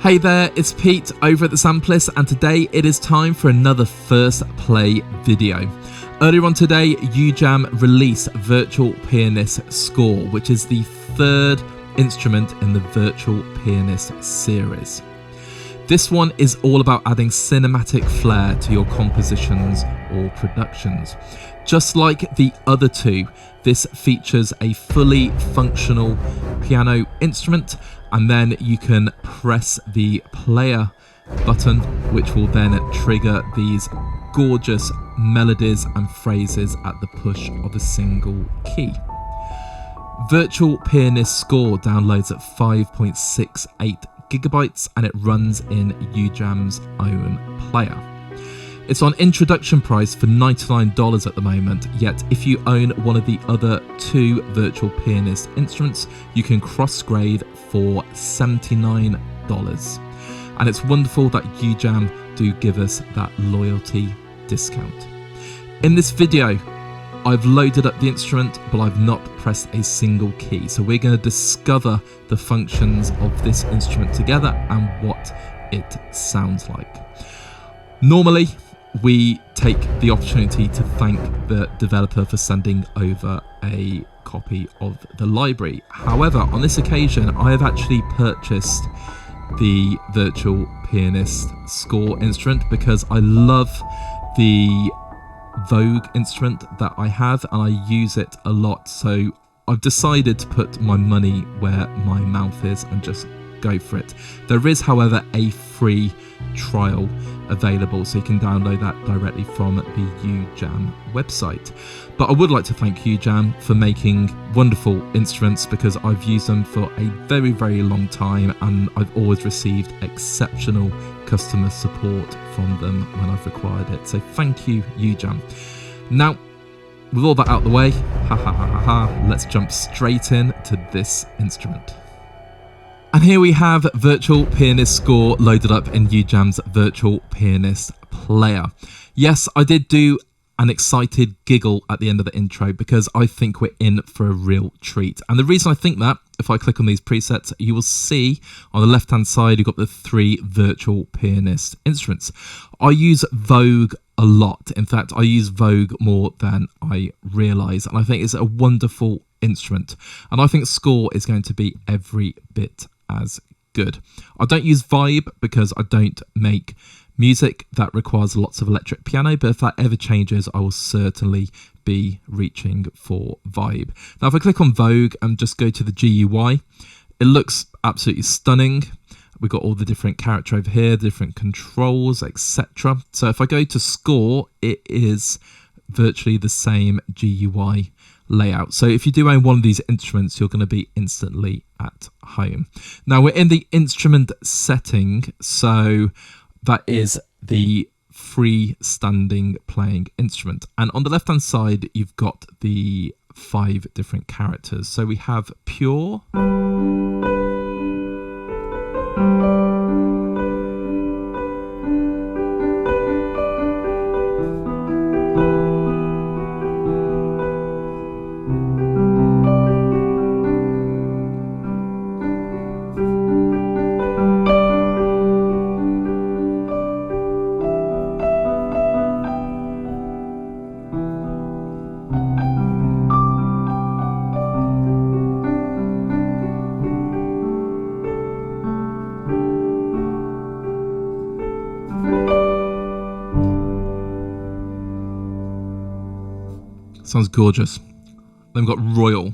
Hey there, it's Pete over at the Sampleist, and today it is time for another First Play video. Earlier on today, UJAM released Virtual Pianist SCORE, which is the third instrument in the Virtual Pianist series. This one is all about adding cinematic flair to your compositions or productions. Just like the other two, this features a fully functional piano instrument, and then you can press the player button, which will then trigger these gorgeous melodies and phrases at the push of a single key. Virtual Pianist SCORE downloads at 5.68 gigabytes and it runs in UJAM's own player. It's on introduction price for $99 at the moment, yet if you own one of the other two Virtual Pianist instruments, you can cross-grade for $79. And it's wonderful that UJAM do give us that loyalty discount. In this video, I've loaded up the instrument, but I've not pressed a single key. So we're going to discover the functions of this instrument together and what it sounds like. Normally, we take the opportunity to thank the developer for sending over a copy of the library. However, on this occasion, I have actually purchased the Virtual Pianist SCORE instrument because I love the Vogue instrument that I have and I use it a lot. So I've decided to put my money where my mouth is and just go for it. There is, however, a free trial available, so you can download that directly from the UJAM website. But I would like to thank UJAM for making wonderful instruments because I've used them for a very, very long time and I've always received exceptional customer support from them when I've required it. So thank you, UJAM. Now, with all that out of the way, let's jump straight in to this instrument. And here we have Virtual Pianist SCORE loaded up in UJAM's Virtual Pianist player. Yes, I did do an excited giggle at the end of the intro because I think we're in for a real treat. And the reason I think that, if I click on these presets, you will see on the left hand side you've got the three Virtual Pianist instruments. I use Vogue a lot. In fact, I use Vogue more than I realise, and I think it's a wonderful instrument. And I think SCORE is going to be every bit as good. I don't use Vibe because I don't make music that requires lots of electric piano, but if that ever changes, I will certainly be reaching for Vibe. Now, if I click on Vogue and just go to the GUI, it looks absolutely stunning. We've got all the different character over here, different controls, etc. So if I go to SCORE, it is virtually the same GUI layout. So if you do own one of these instruments, you're going to be instantly at home. Now we're in the instrument setting, so that is the freestanding playing instrument. And on the left hand side, you've got the 5 different characters. So we have pure, sounds gorgeous. Then we've got royal.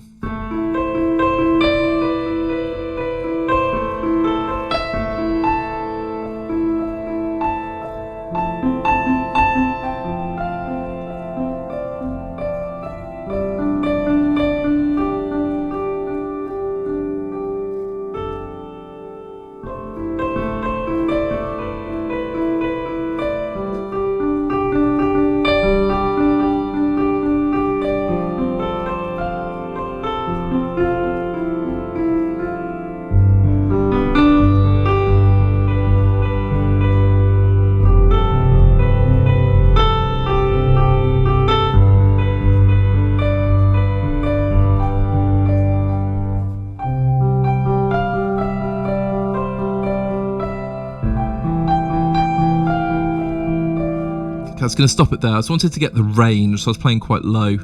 I was going to stop it there. I just wanted to get the range, so I was playing quite low.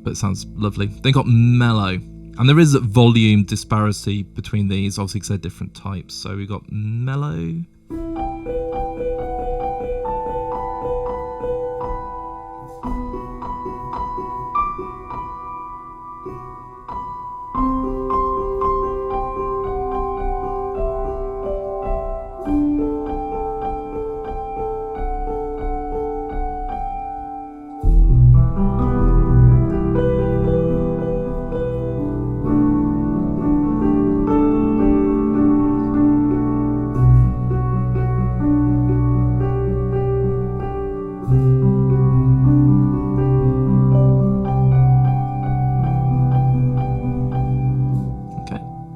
But it sounds lovely. Then got mellow. And there is a volume disparity between these, obviously because they're different types. So we got mellow.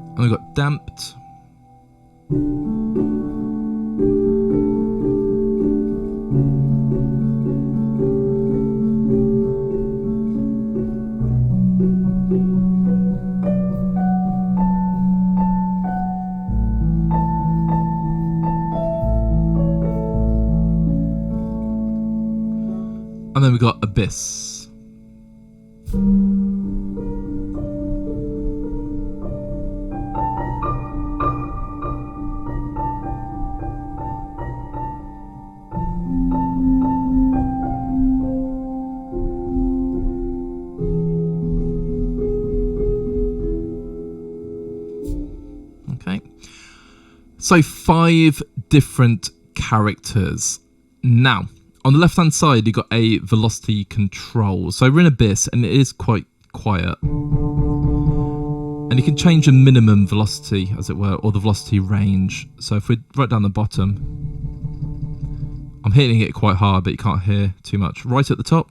And we've got damped. And then we've got abyss. Okay, so 5 different characters. Now, on the left-hand side, you've got a velocity control. So we're in abyss, and it is quite quiet. And you can change the minimum velocity, as it were, or the velocity range. So if we're right down the bottom, I'm hitting it quite hard, but you can't hear too much. Right at the top,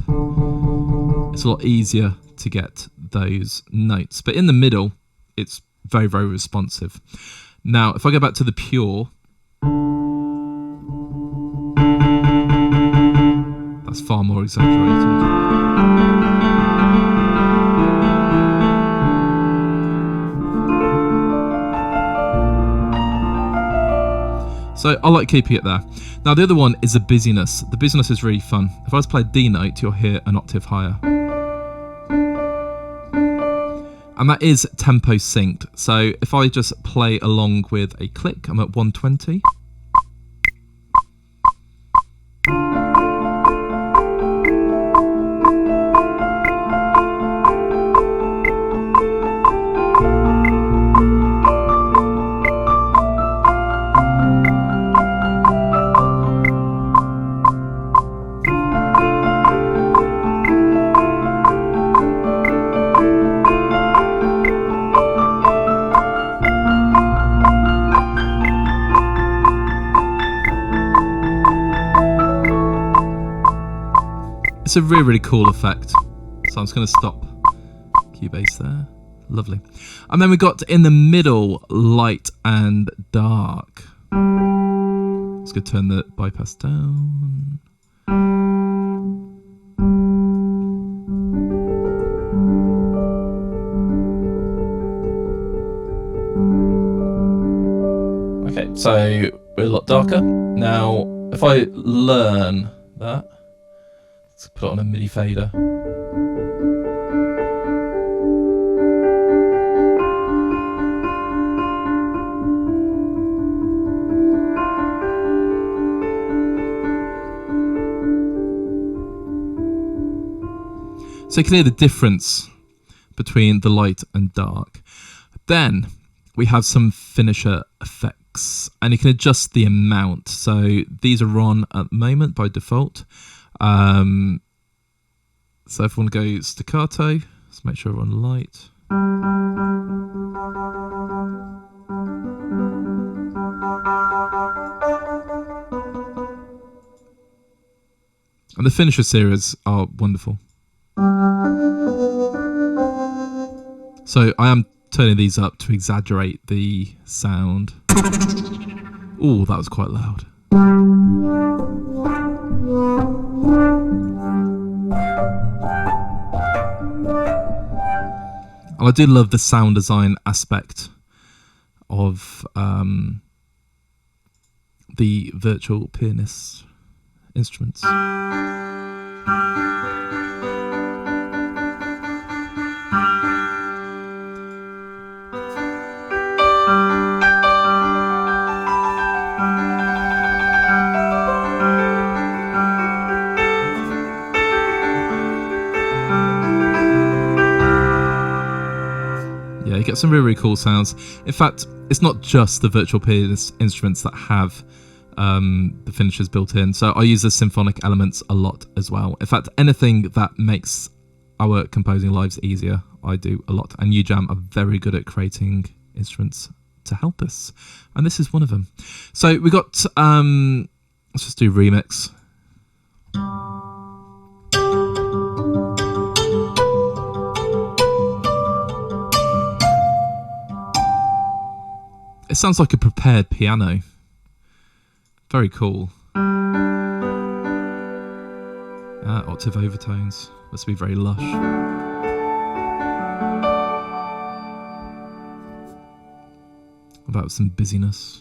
it's a lot easier to get those notes. But in the middle, it's very, very responsive. Now, if I go back to the pure, that's far more exaggerated. So I like keeping it there. Now the other one is the busyness. The busyness is really fun. If I just play a D note, you'll hear an octave higher. And that is tempo synced. So if I just play along with a click, I'm at 120. It's a really, really cool effect. So I'm just going to stop Cubase there. Lovely. And then we got in the middle, light and dark. Let's go turn the bypass down. Okay, so we're a lot darker. Now, if I learn that, let's put it on a MIDI fader. So you can hear the difference between the light and dark. Then we have some finisher effects, and you can adjust the amount. So these are on at the moment by default. So if I want to go staccato, let's make sure we're on light. And the finisher series are wonderful. So I am turning these up to exaggerate the sound. Oh, that was quite loud. And I do love the sound design aspect of got the virtual pianist instruments. Yeah, you get some really, really cool sounds. In fact, it's not just the virtual pianist instruments that have the finishers built in. So I use the symphonic elements a lot as well. In fact, anything that makes our composing lives easier, I do a lot. And UJAM are very good at creating instruments to help us. And this is one of them. So we got, let's just do remix. It sounds like a prepared piano. Very cool. Octave overtones. Must be very lush. What about some busyness?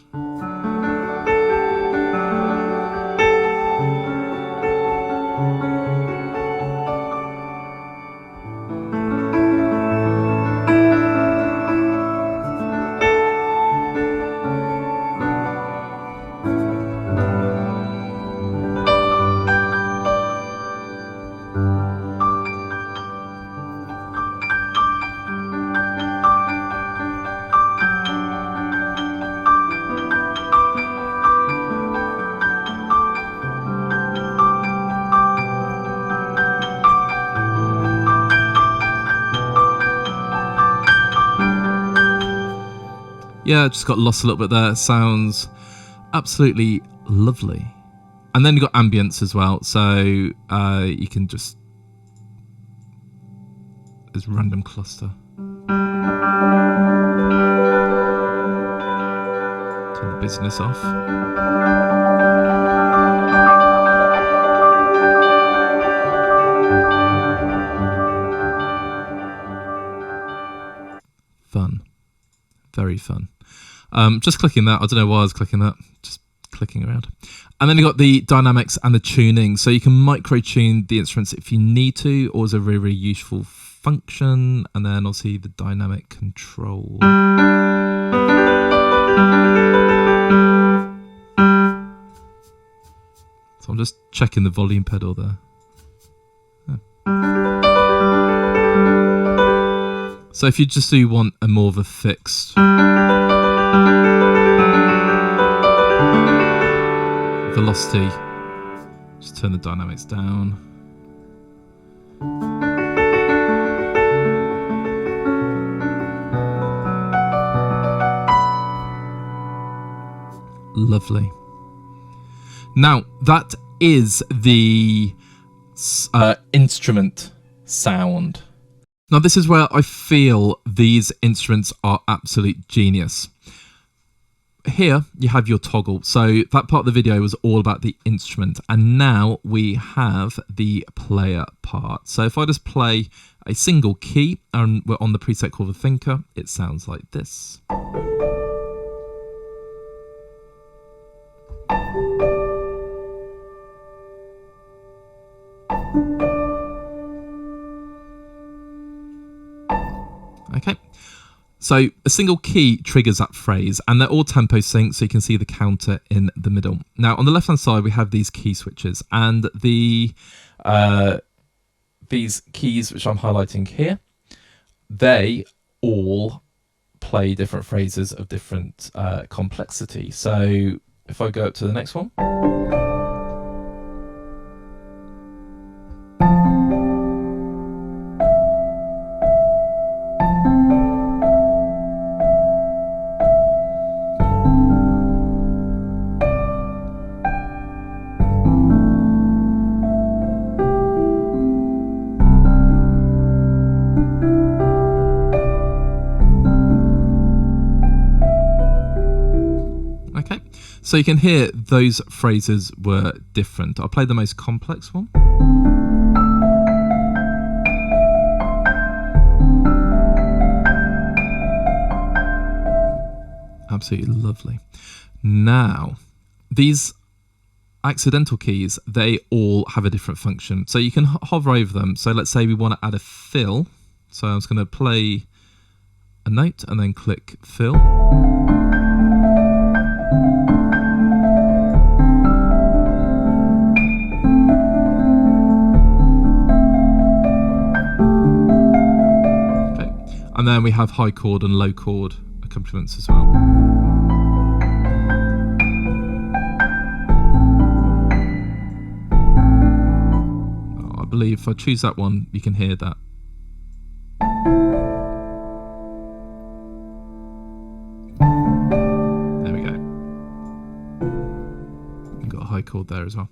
Yeah, just got lost a little bit there. Sounds absolutely lovely. And then you've got ambience as well. So you can just... There's random cluster. Turn the busyness off. Fun. Very fun. Just clicking that. I don't know why I was clicking that. Just clicking around. And then you've got the dynamics and the tuning. So you can micro-tune the instruments if you need to, or as a really, really useful function. And then obviously the dynamic control. So I'm just checking the volume pedal there. So if you just do want a more of a fixed velocity, just turn the dynamics down. Lovely. Now that is the instrument sound. Now this is where I feel these instruments are absolute genius. Here you have your toggle. So that part of the video was all about the instrument, and now we have the player part. So if I just play a single key and we're on the preset called the thinker, it sounds like this. Okay, so a single key triggers that phrase, and they're all tempo synced, so you can see the counter in the middle. Now on the left hand side we have these key switches, and these keys which I'm highlighting here, they all play different phrases of different complexity. So if I go up to the next one. So you can hear those phrases were different. I'll play the most complex one. Absolutely lovely. Now, these accidental keys, they all have a different function. So you can hover over them. So let's say we want to add a fill. So I'm just going to play a note and then click fill. And then we have high chord and low chord accompaniments as well. Oh, I believe if I choose that one, you can hear that. There we go. We've got a high chord there as well.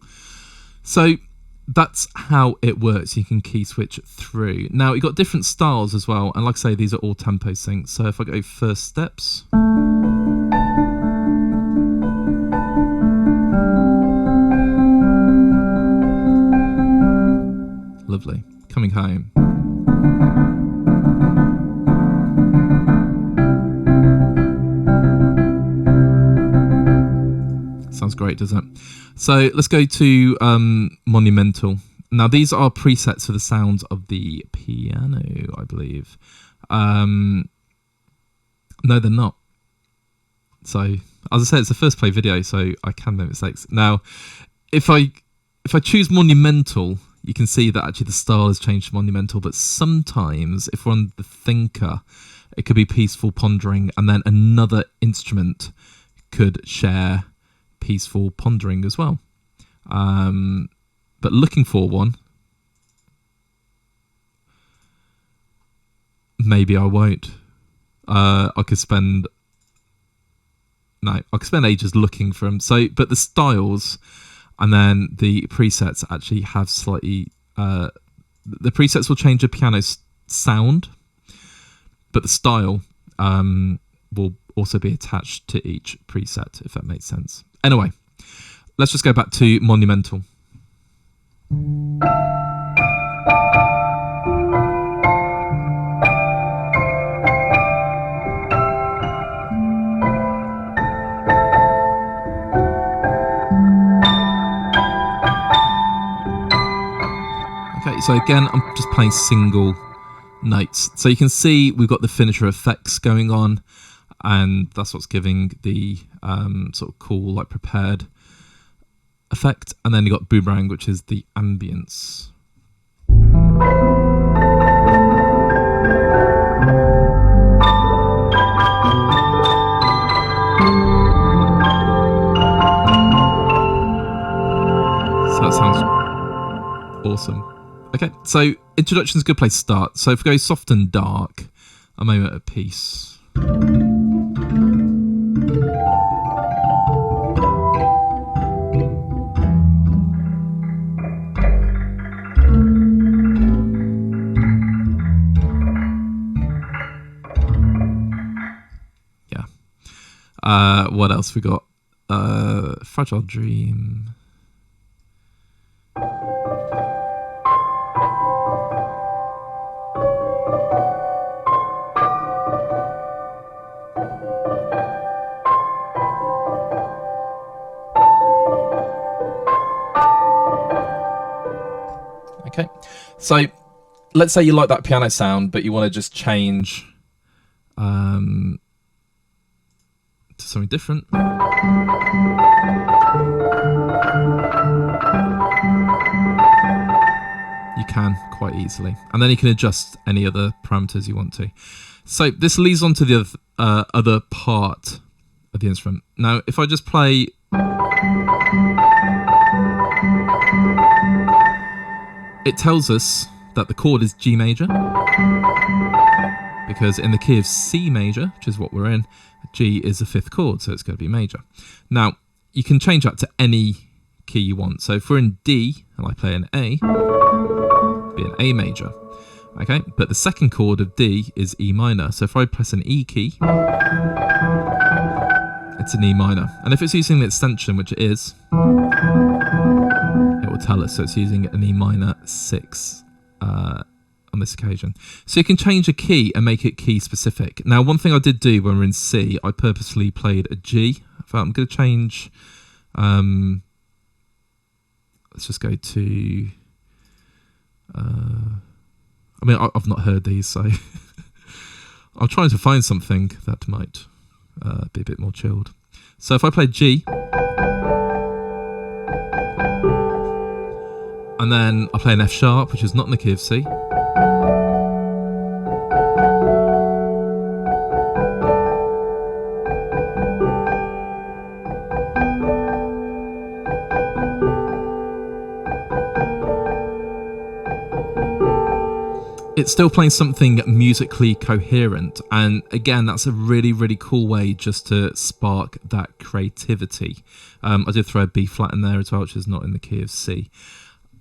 So that's how it works. You can key switch through. Now you've got different styles as well, and like I say, these are all tempo syncs. So if I go first steps, lovely. Coming home, sounds great, doesn't it? So let's go to monumental. Now these are presets for the sounds of the piano, I believe. No, they're not. So as I said, it's the first play video, so I can make mistakes. Now, if I choose monumental, you can see that actually the style has changed to monumental. But sometimes, if we're on the thinker, it could be peaceful pondering, and then another instrument could share peaceful pondering as well. But looking for one, maybe I won't. I could spend ages looking for them. So, but the styles and then the presets actually have slightly, the presets will change the piano sound, but the style will also be attached to each preset, if that makes sense. Anyway, let's just go back to monumental. Okay, so again, I'm just playing single notes. So you can see we've got the finisher effects going on, and that's what's giving the sort of cool, like prepared effect. And then you got boomerang, which is the ambience. So that sounds awesome. Okay, so introduction is a good place to start. So if we go soft and dark, a moment of peace. What else we got? Fragile Dream. Okay, so let's say you like that piano sound, but you want to just change to something different. You can quite easily, and then you can adjust any other parameters you want to. So this leads on to the other part of the instrument. Now, if I just play, it tells us that the chord is G major, because in the key of C major, which is what we're in, G is the fifth chord, so it's going to be major. Now, you can change that to any key you want. So if we're in D and I play an A, it'll be an A major. Okay, but the second chord of D is E minor. So if I press an E key, it's an E minor. And if it's using the extension, which it is, it will tell us. So it's using an E minor 6 on this occasion. So you can change a key and make it key specific. Now, one thing I did do when we're in C, I purposely played a G. I thought I'm going to change Let's just go to... I mean, I've not heard these, so I'm trying to find something that might be a bit more chilled. So if I play G, and then I play an F sharp, which is not in the key of C, it's still playing something musically coherent, and again, that's a really cool way just to spark that creativity. I did throw a B flat in there as well, which is not in the key of C.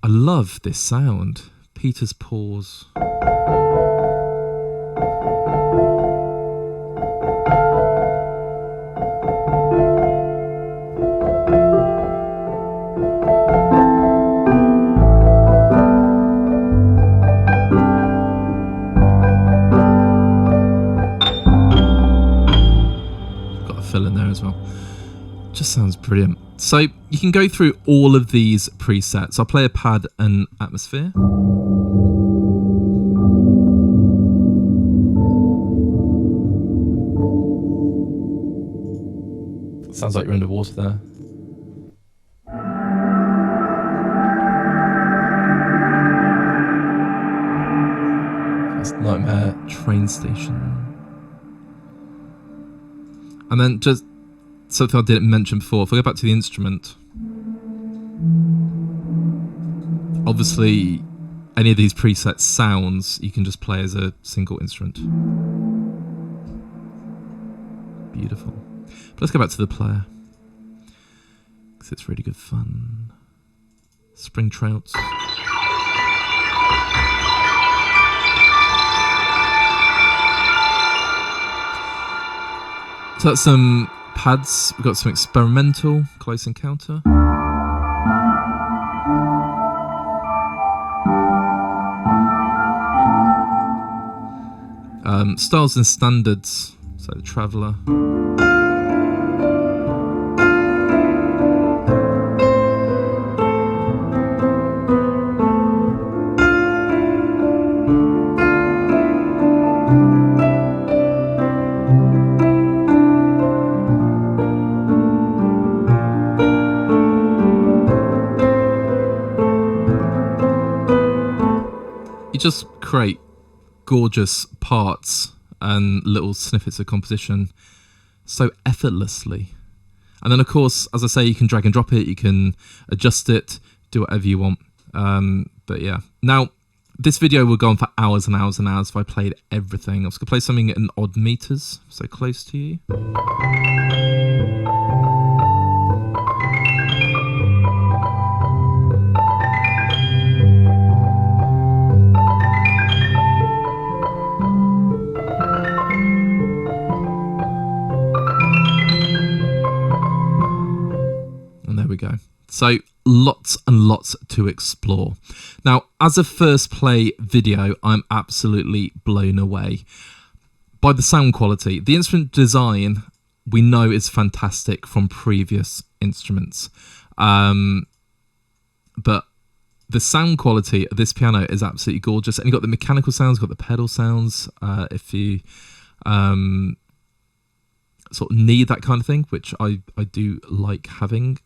I love this sound. Peter's pause. Fill in there as well. Just sounds brilliant. So you can go through all of these presets. I'll play a pad and atmosphere. Sounds like you're underwater there. That's Nightmare train station. And then just something I didn't mention before, if I go back to the instrument, obviously any of these preset sounds you can just play as a single instrument. Beautiful. But let's go back to the player, because it's really good fun. Spring trouts. So that's some pads. We've got some experimental, close encounter. Styles and standards, so the Traveller. You just create gorgeous parts and little snippets of composition so effortlessly. And then of course, as I say, you can drag and drop it, you can adjust it, do whatever you want. But yeah, now this video will go on for hours and hours and hours if I played everything. I was going to play something in odd meters, so close to you. Go. So lots and lots to explore. Now, as a first play video, I'm absolutely blown away by the sound quality. The instrument design we know is fantastic from previous instruments, but the sound quality of this piano is absolutely gorgeous. And you've got the mechanical sounds, you've got the pedal sounds. If you sort of need that kind of thing, which I do like having.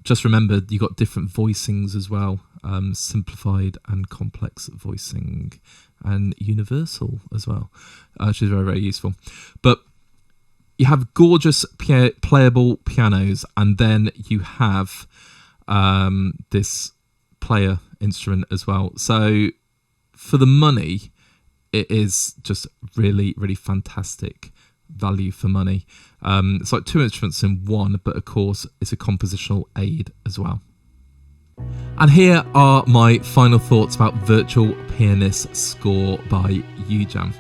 Just remember, you got different voicings as well, simplified and complex voicing, and universal as well, which is very useful. But you have gorgeous playable pianos, and then you have this player instrument as well. So for the money, it is just really fantastic value for money. It's like two instruments in one, but of course it's a compositional aid as well. And here are my final thoughts about Virtual Pianist Score by UJAM.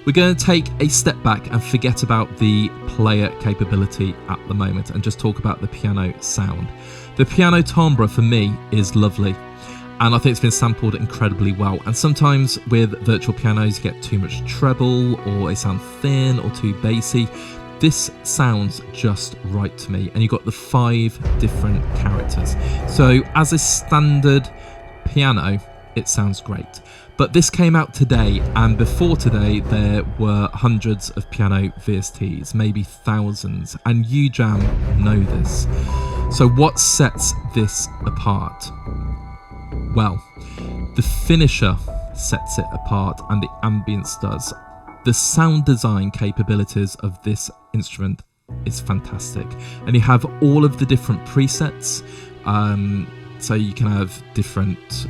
We're going to take a step back and forget about the player capability at the moment and just talk about the piano sound. The piano timbre for me is lovely, and I think it's been sampled incredibly well. And sometimes with virtual pianos you get too much treble, or they sound thin or too bassy. this sounds just right to me. And you've got the 5 different characters. So as a standard piano, it sounds great. But this came out today, and before today there were hundreds of piano VSTs, maybe thousands, and UJAM know this. So what sets this apart? Well, the finisher sets it apart, and the ambience does. The sound design capabilities of this instrument is fantastic, and you have all of the different presets. So you can have different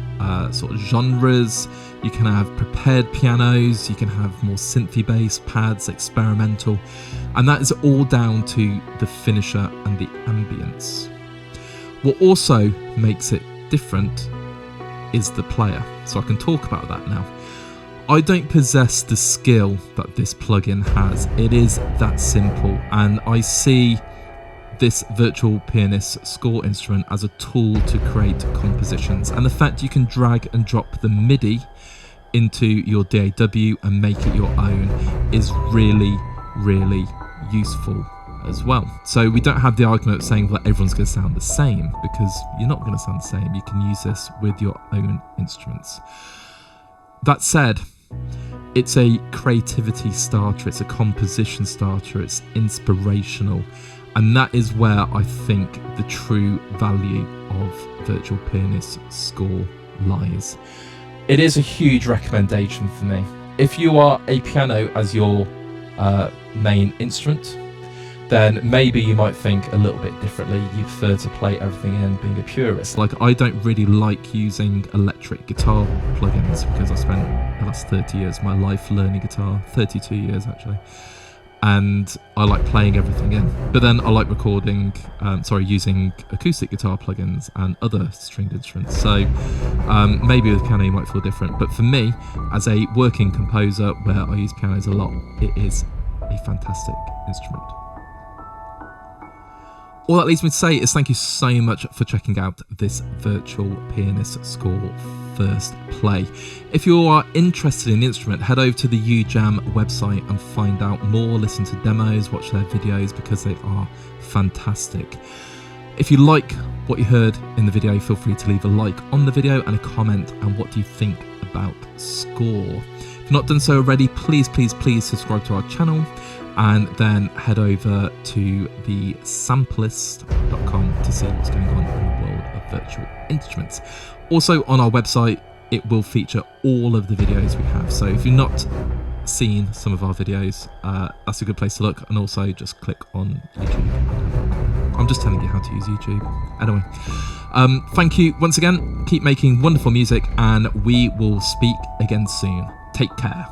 sort of genres, you can have prepared pianos, you can have more synthy-based pads, experimental, and that is all down to the finisher and the ambience. What also makes it different is the player, so I can talk about that now. I don't possess the skill that this plugin has. It is that simple, and I see this virtual pianist score instrument as a tool to create compositions, and the fact you can drag and drop the MIDI into your DAW and make it your own is really useful as well. So we don't have the argument of saying that everyone's going to sound the same, because you're not going to sound the same. You can use this with your own instruments. That said, it's a creativity starter, it's a composition starter, it's inspirational. And that is where I think the true value of Virtual Pianist Score lies. It is a huge recommendation for me. If you are a piano as your main instrument, then maybe you might think a little bit differently. You prefer to play everything in, being a purist. Like, I don't really like using electric guitar plugins because I spent the last 30 years of my life learning guitar, 32 years actually. And I like playing everything in, but then I like using acoustic guitar plugins and other stringed instruments. So maybe with piano you might feel different, but for me, as a working composer where I use pianos a lot, it is a fantastic instrument. All that leaves me to say is thank you so much for checking out this Virtual Pianist Score first play. If you are interested in the instrument, head over to the UJAM website and find out more, listen to demos, watch their videos, because they are fantastic. If you like what you heard in the video, feel free to leave a like on the video and a comment, and what do you think about Score? If you've not done so already, please subscribe to our channel, and then head over to the Sampleist.com to see what's going on in the world of virtual instruments. Also on our website, it will feature all of the videos we have. So if you've not seen some of our videos, that's a good place to look. And also just click on YouTube. I'm just telling you how to use YouTube. Anyway, thank you once again. Keep making wonderful music, and we will speak again soon. Take care.